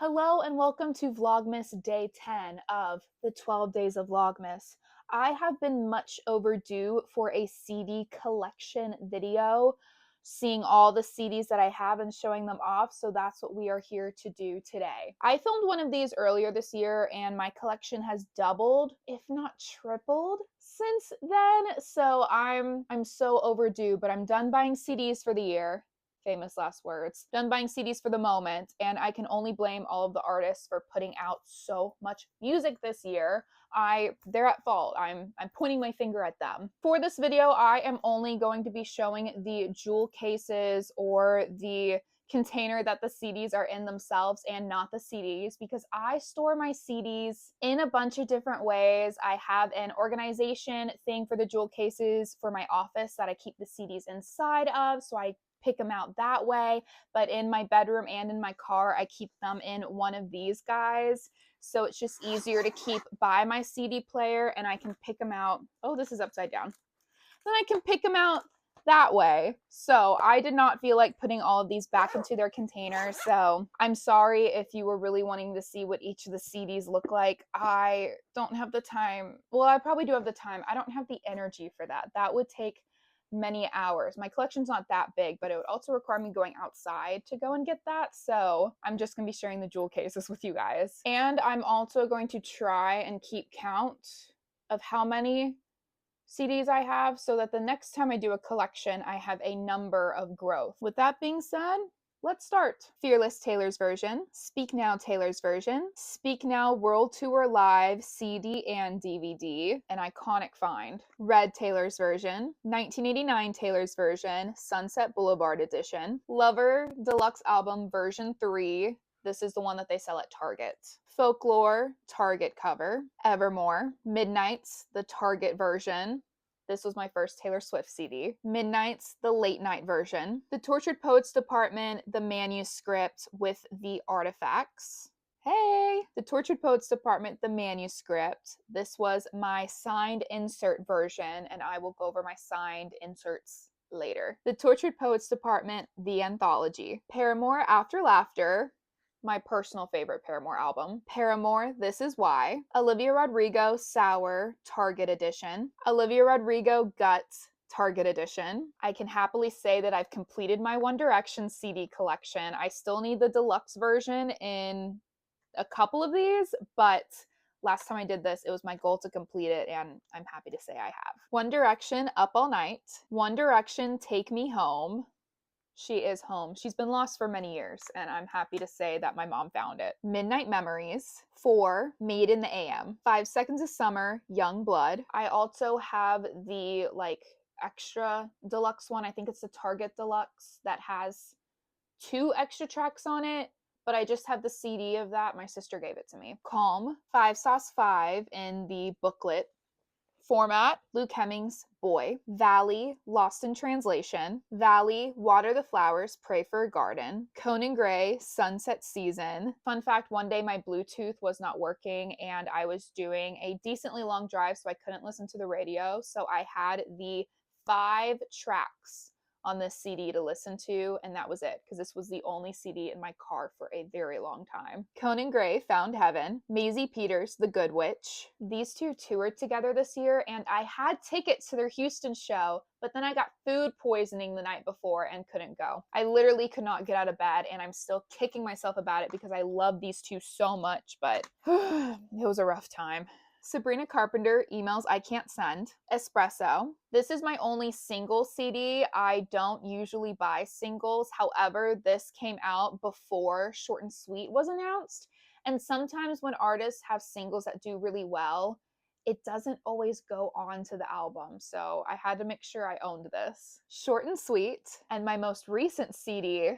Hello and welcome to Vlogmas Day 10 of the 12 Days of Vlogmas. I have been much overdue for a CD collection video, seeing all the CDs that I have and showing them off, so that's what we are here to do today. I filmed one of these earlier this year and my collection has doubled, if not tripled, since then, so I'm so overdue, but I'm done buying CDs for the year. Famous last words. Done buying CDs for the moment, and I can only blame all of the artists for putting out so much music this year. They're at fault. I'm pointing my finger at them. For this video, I am only going to be showing the jewel cases or the container that the CDs are in themselves and not the CDs, because I store my CDs in a bunch of different ways. I have an organization thing for the jewel cases for my office that I keep the CDs inside of, so I pick them out that way, but in my bedroom and in my car, I keep them in one of these guys. So it's just easier to keep by my CD player and I can pick them out. Oh, this is upside down. Then I can pick them out that way. So I did not feel like putting all of these back into their containers. So I'm sorry if you were really wanting to see what each of the CDs look like. I don't have the time. Well, I probably do have the time. I don't have the energy for that. That would take many hours. My collection's not that big, but it would also require me going outside to go and get that. So I'm just gonna be sharing the jewel cases with you guys. And I'm also going to try and keep count of how many CDs I have so that the next time I do a collection, I have a number of growth. With that being said, let's start. Fearless Taylor's version, Speak Now Taylor's version, Speak Now World Tour Live CD and DVD, an iconic find. Red Taylor's version, 1989 Taylor's version, Sunset Boulevard edition, Lover Deluxe Album version 3. This is the one that they sell at Target. Folklore, Target cover. Evermore, Midnights, the Target version. This was my first Taylor Swift CD. Midnights, the late night version. The Tortured Poets Department, the manuscript with the artifacts. Hey! The Tortured Poets Department, the manuscript. This was my signed insert version, and I will go over my signed inserts later. The Tortured Poets Department, the anthology. Paramore, After Laughter. My personal favorite Paramore album. Paramore, This Is Why. Olivia Rodrigo, Sour, Target edition. Olivia Rodrigo, Guts, Target edition. I can happily say that I've completed my One Direction CD collection. I still need the deluxe version in a couple of these, but last time I did this, it was my goal to complete it, and I'm happy to say I have. One Direction, Up All Night. One Direction, Take Me Home. She is home. She's been lost for many years, and I'm happy to say that my mom found it. Midnight Memories. 4, Made in the AM. 5 Seconds of Summer, Young Blood. I also have the extra deluxe one. I think it's the Target Deluxe that has 2 extra tracks on it, but I just have the CD of that. My sister gave it to me. Calm. 5 Sauce 5 in the booklet format. Luke Hemmings, Boy. Valley, Lost in Translation. Valley, Water the Flowers, Pray for a Garden. Conan Gray, Sunset Season. Fun fact, one day my Bluetooth was not working and I was doing a decently long drive, so I couldn't listen to the radio. So I had the 5 tracks on this CD to listen to, and that was it, because this was the only CD in my car for a very long time. Conan Gray, Found Heaven. Maisie Peters, The Good Witch. These two toured together this year, and I had tickets to their Houston show, but then I got food poisoning the night before and couldn't go. I literally could not get out of bed, and I'm still kicking myself about it because I love these two so much, but it was a rough time. Sabrina Carpenter, Emails I Can't Send. Espresso. This is my only single CD. I don't usually buy singles. However, this came out before Short and Sweet was announced. And sometimes when artists have singles that do really well, it doesn't always go on to the album. So I had to make sure I owned this. Short and Sweet. And my most recent CD,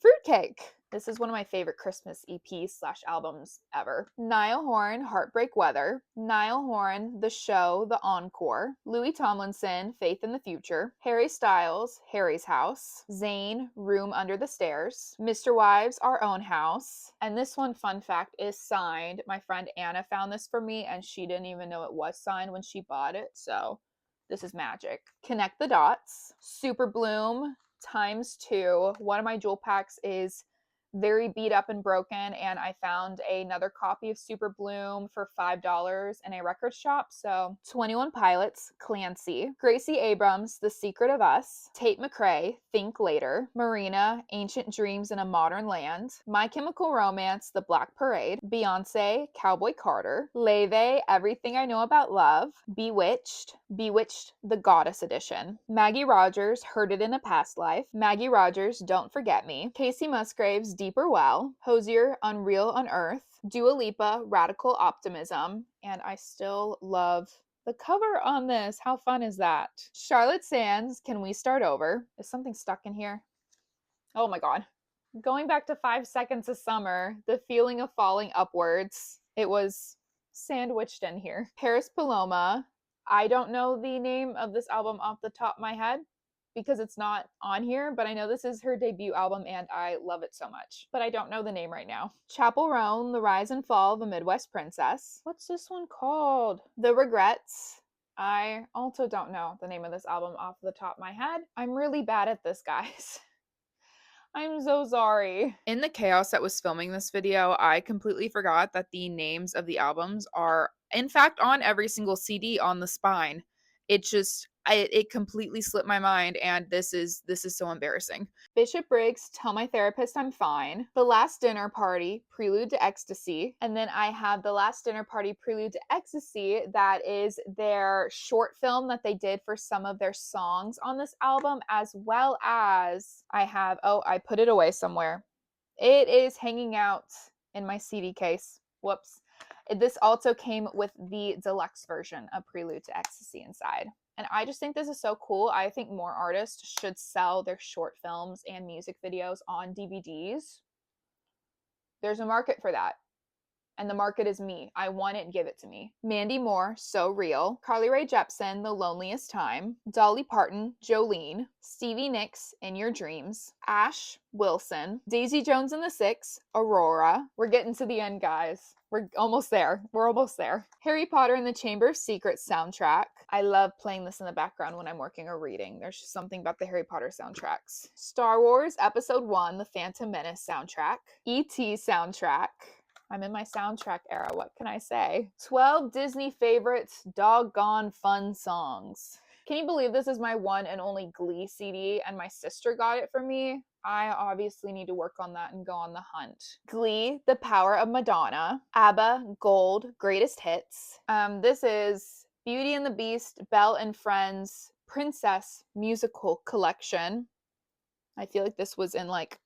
Fruitcake. This is one of my favorite Christmas EPs/albums ever. Niall Horan, Heartbreak Weather. Niall Horan, The Show, The Encore. Louis Tomlinson, Faith in the Future. Harry Styles, Harry's House. Zayn, Room Under the Stairs. Mr. Wives, Our Own House. And this one, fun fact, is signed. My friend Anna found this for me, and she didn't even know it was signed when she bought it, so this is magic. Connect the Dots. Super Bloom, ×2. One of my jewel packs is very beat up and broken, and I found another copy of Super Bloom for $5 in a record shop. So 21 Pilots, Clancy, Gracie Abrams, The Secret of Us, Tate McRae, Think Later, Marina, Ancient Dreams in a Modern Land, My Chemical Romance, The Black Parade, Beyonce, Cowboy Carter, Leve, Everything I Know About Love, Bewitched, the Goddess Edition, Maggie Rogers, Heard It in a Past Life, Maggie Rogers, Don't Forget Me, Casey Musgraves, Deeper Well, Hosier, Unreal Unearthed, Dua Lipa, Radical Optimism, and I still love the cover on this. How fun is that? Charlotte Sands, Can We Start Over? Is something stuck in here? Oh my god. Going back to 5 Seconds of Summer, The Feeling of Falling Upwards. It was sandwiched in here. Paris Paloma. I don't know the name of this album off the top of my head because it's not on here, but I know this is her debut album and I love it so much. But I don't know the name right now. Chappell Roan, The Rise and Fall of a Midwest Princess. What's this one called? The Regrets. I also don't know the name of this album off the top of my head. I'm really bad at this, guys. I'm so sorry. In the chaos that was filming this video, I completely forgot that the names of the albums are, in fact, on every single CD on the spine. It completely slipped my mind, and this is so embarrassing. Bishop Briggs, Tell My Therapist I'm Fine, The Last Dinner Party, Prelude to Ecstasy, and then I have The Last Dinner Party, Prelude to Ecstasy. That is their short film that they did for some of their songs on this album, as well as I put it away somewhere. It is hanging out in my CD case. Whoops. This also came with the deluxe version of Prelude to Ecstasy inside. And I just think this is so cool. I think more artists should sell their short films and music videos on DVDs. There's a market for that. And the market is me. I want it, give it to me. Mandy Moore, So Real. Carly Rae Jepsen, The Loneliest Time. Dolly Parton, Jolene. Stevie Nicks, In Your Dreams. Ash Wilson. Daisy Jones and the Six, Aurora. We're getting to the end, guys. We're almost there. We're almost there. Harry Potter and the Chamber of Secrets soundtrack. I love playing this in the background when I'm working or reading. There's just something about the Harry Potter soundtracks. Star Wars Episode 1, The Phantom Menace soundtrack. E.T. soundtrack. I'm in my soundtrack era, what can I say? 12 Disney favorites, doggone fun songs. Can you believe this is my one and only Glee CD and my sister got it for me? I obviously need to work on that and go on the hunt. Glee, The Power of Madonna. ABBA, Gold, Greatest Hits. This is Beauty and the Beast, Belle and Friends, Princess Musical Collection. I feel like this was in like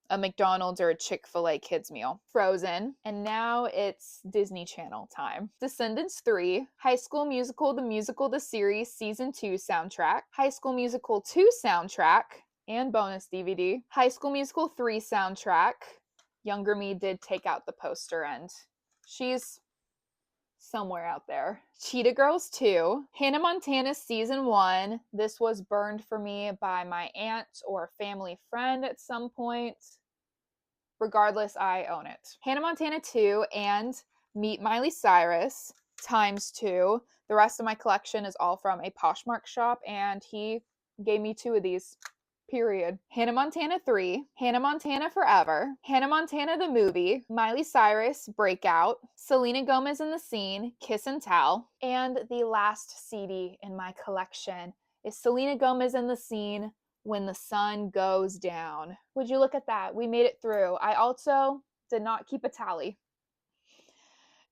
a McDonald's or a Chick-fil-A kids meal. Frozen. And now it's Disney Channel time. Descendants 3. High School Musical, The Musical, The Series, Season 2 soundtrack. High School Musical 2 soundtrack and bonus DVD. High School Musical 3 soundtrack. Younger me did take out the poster and she's somewhere out there. Cheetah Girls 2. Hannah Montana Season 1. This was burned for me by my aunt or family friend at some point. Regardless, I own it. Hannah Montana 2 and Meet Miley Cyrus ×2. The rest of my collection is all from a Poshmark shop, and he gave me 2 of these. Period. Hannah Montana 3, Hannah Montana Forever, Hannah Montana the Movie, Miley Cyrus Breakout, Selena Gomez in the Scene, Kiss and Tell, and the last CD in my collection is Selena Gomez in the Scene, When the Sun Goes Down. Would you look at that? We made it through. I also did not keep a tally.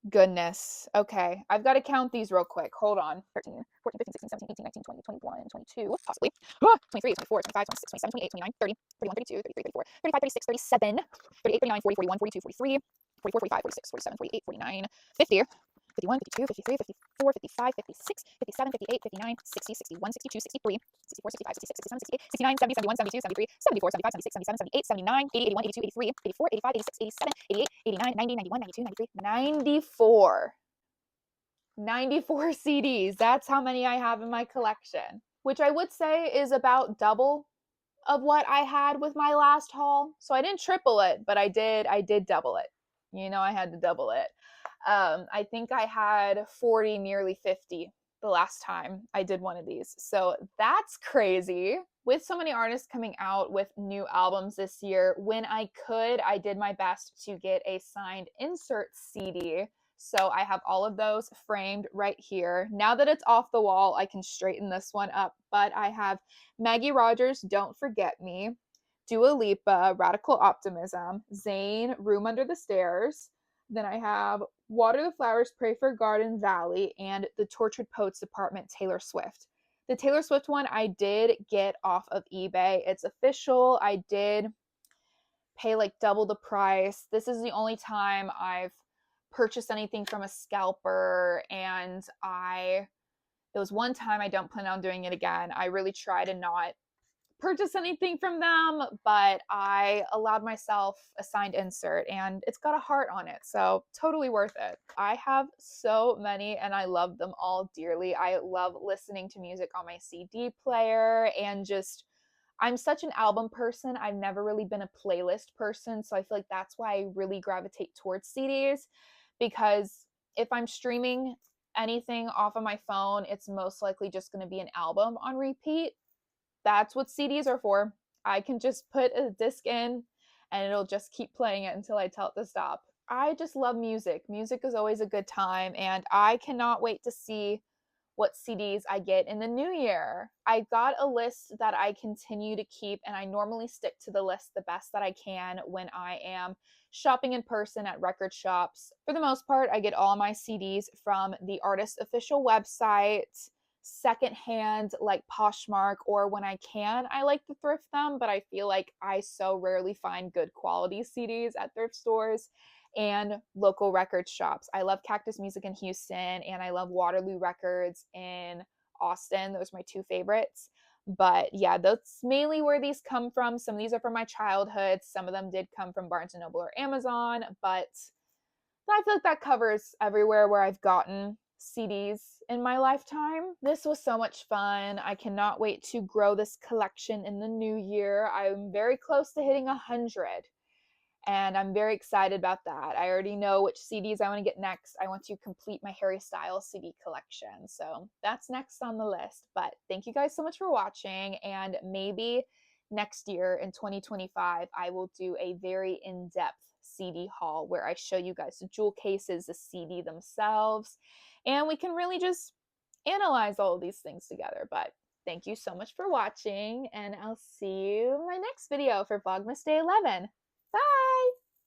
Goodness. Okay, I've got to count these real quick. Hold on. 13, 14, 15, 16, 17, 18, 19, 20, 21, 22, possibly. 23, 24, 25, 26, 27, 28, 29, 30, 31, 32, 33, 34, 35, 36, 37, 38, 39, 40, 41, 42, 43, 44, 45, 46, 47, 48, 49, 50, 51, 52, 53, 54, 55, 56, 57, 58, 59, 60, 61, 62, 63, 64, 65, 66, 67, 68, 69, 70, 71, 72, 73, 74, 75, 76, 77, 78, 79, 80, 81, 82, 83, 84, 85, 86, 87, 88, 89, 90, 91, 92, 93, 94. 94 CDs. That's how many I have in my collection, which I would say is about double of what I had with my last haul. So I didn't triple it, but I did double it. You know, I had to double it. I think I had 40, nearly 50 the last time I did one of these. So that's crazy. With so many artists coming out with new albums this year, when I could, I did my best to get a signed insert CD. So I have all of those framed right here. Now that it's off the wall, I can straighten this one up. But I have Maggie Rogers, Don't Forget Me, Dua Lipa, Radical Optimism, Zayn, Room Under the Stairs. Then I have Water the Flowers, Pray for Garden Valley, and The Tortured Poets Department, Taylor Swift. The Taylor Swift one I did get off of eBay. It's official. I did pay like double the price. This is the only time I've purchased anything from a scalper, and it was one time. I don't plan on doing it again. I really try to not purchase anything from them, but I allowed myself a signed insert and it's got a heart on it. So totally worth it. I have so many and I love them all dearly. I love listening to music on my CD player and just, I'm such an album person. I've never really been a playlist person. So I feel like that's why I really gravitate towards CDs, because if I'm streaming anything off of my phone, it's most likely just going to be an album on repeat. That's what CDs are for. I can just put a disc in and it'll just keep playing it until I tell it to stop. I just love music. Music is always a good time, and I cannot wait to see what CDs I get in the new year. I got a list that I continue to keep, and I normally stick to the list the best that I can when I am shopping in person at record shops. For the most part, I get all my CDs from the artist's official website, secondhand like Poshmark, or when I can, I like to thrift them, but I feel like I so rarely find good quality CDs at thrift stores and local record shops. I love Cactus Music in Houston and I love Waterloo Records in Austin. Those are my two favorites. But yeah, that's mainly where these come from. Some of these are from my childhood. Some of them did come from Barnes & Noble or Amazon, but I feel like that covers everywhere where I've gotten CDs in my lifetime. This was so much fun. I cannot wait to grow this collection in the new year. I'm very close to hitting 100 and I'm very excited about that. I already know which CDs I want to get next. I want to complete my Harry Styles CD collection. So that's next on the list. But thank you guys so much for watching. And maybe next year in 2025, I will do a very in-depth CD haul where I show you guys the jewel cases, the CD themselves, and we can really just analyze all of these things together. But thank you so much for watching, and I'll see you in my next video for Vlogmas Day 11. Bye!